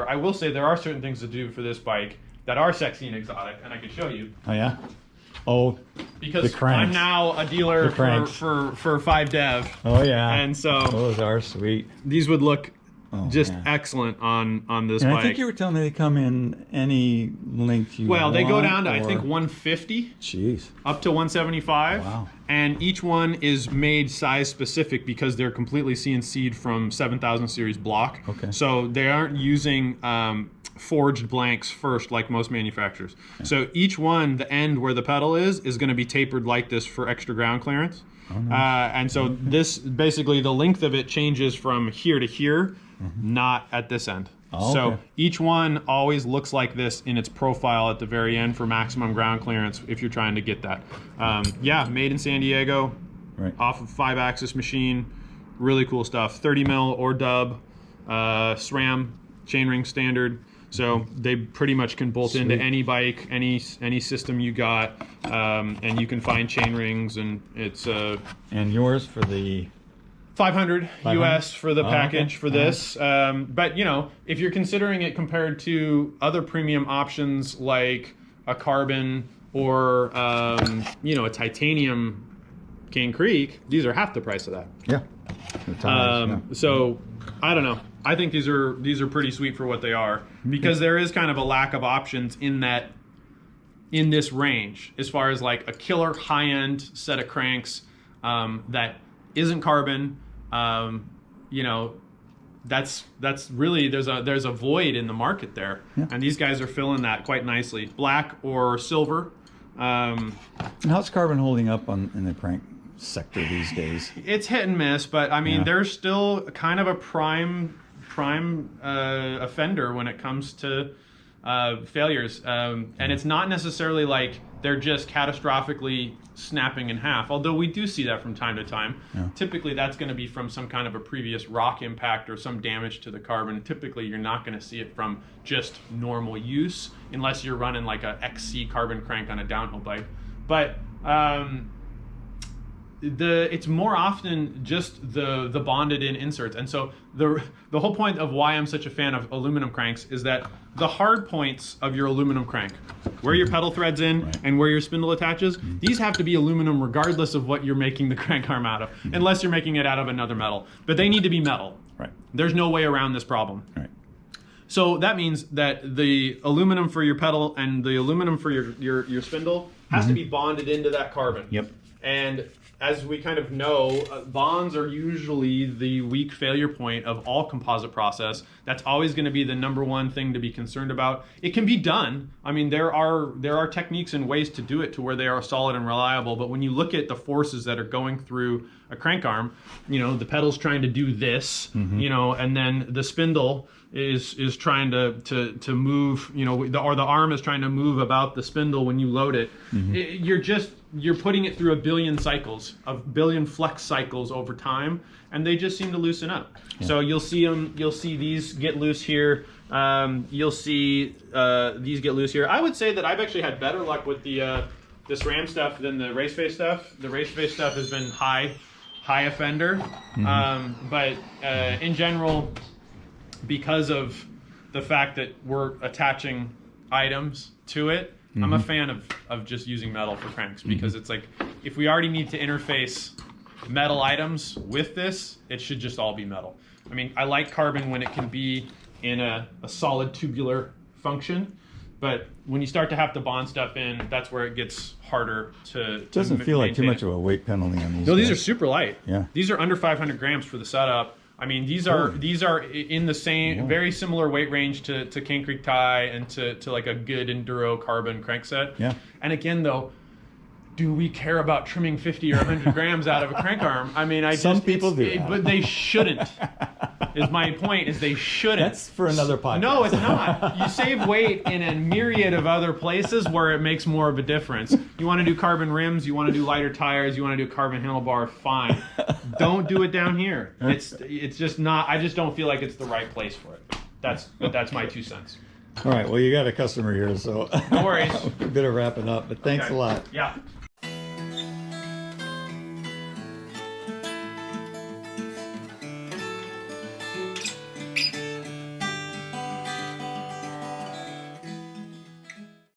I will say there are certain things to do for this bike that are sexy and exotic, and I can show you. Oh yeah. Oh, because the cranks. I'm now a dealer for 5 Dev. Oh yeah. And so those are sweet. These would look just excellent on this bike. I think you were telling me they come in any length you want. Well, they go down to I think 150. Jeez. Up to 175. Wow. And each one is made size specific because they're completely CNC'd from 7000 series block. Okay. So they aren't using forged blanks first like most manufacturers. Yeah. So each one, the end where the pedal is going to be tapered like this for extra ground clearance. Oh, nice. And so this, basically the length of it changes from here to here, not at this end. Oh, so okay. Each one always looks like this in its profile at the very end for maximum ground clearance if you're trying to get that. Yeah, made in San Diego, off of 5-axis machine, really cool stuff. 30 mil or dub, SRAM, chainring standard. So they pretty much can bolt into any bike, any system you got, and you can find chain rings, and it's and yours for the 500 US for the package for this. But you know, if you're considering it compared to other premium options like a carbon or you know, a titanium Cane Creek, these are half the price of that. Yeah. So I don't know. I think these are pretty sweet for what they are, because there is kind of a lack of options in this range as far as like a killer high-end set of cranks that isn't carbon. You know, that's really there's a void in the market there, and these guys are filling that quite nicely. Black or silver. And how's carbon holding up in the crank sector these days? It's hit and miss, but I mean, they're still kind of a prime offender when it comes to failures, and it's not necessarily like they're just catastrophically snapping in half, although we do see that from time to time. Typically that's going to be from some kind of a previous rock impact or some damage to the carbon. Typically you're not going to see it from just normal use unless you're running like a XC carbon crank on a downhill bike. But it's more often just the bonded in inserts. And so the whole point of why I'm such a fan of aluminum cranks is that the hard points of your aluminum crank, where your pedal threads in and where your spindle attaches, these have to be aluminum regardless of what you're making the crank arm out of, unless you're making it out of another metal. But they need to be metal. There's no way around this problem. So that means that the aluminum for your pedal and the aluminum for your spindle has to be bonded into that carbon. And as we kind of know, bonds are usually the weak failure point of all composite process. That's always going to be the #1 thing to be concerned about. It can be done. I mean, there are techniques and ways to do it to where they are solid and reliable. But when you look at the forces that are going through a crank arm, you know, the pedal's trying to do this, you know, and then the spindle is trying to move, you know, or the arm is trying to move about the spindle when you load it. You're putting it through a billion flex cycles over time, and they just seem to loosen up. So you'll see these get loose here. You'll see these get loose here. I would say that I've actually had better luck with the SRAM stuff than the race face stuff. The race face stuff has been high offender, but in general, because of the fact that we're attaching items to it, I'm a fan of just using metal for cranks, because it's like, if we already need to interface metal items with this, it should just all be metal. I mean, I like carbon when it can be in a solid tubular function, but when you start to have to bond stuff in, that's where it gets harder to It doesn't feel like too much of a weight penalty on these. No, these are super light. Yeah. These are under 500 grams for the setup. I mean, these are in the same, very similar weight range to Cane Creek tie and to like a good enduro carbon crank set. And again, though, do we care about trimming 50 or 100 grams out of a crank arm? I mean, some people do, but they shouldn't. Is my point, is they shouldn't. That's for another podcast. No, it's not. You save weight in a myriad of other places where it makes more of a difference. You want to do carbon rims, you want to do lighter tires, you want to do carbon handlebar, fine. Don't do it down here. It's just not, I just don't feel like it's the right place for it. That's my 2 cents. All right, well, you got a customer here, so no worries. we better wrap it up, but thanks a lot. Yeah.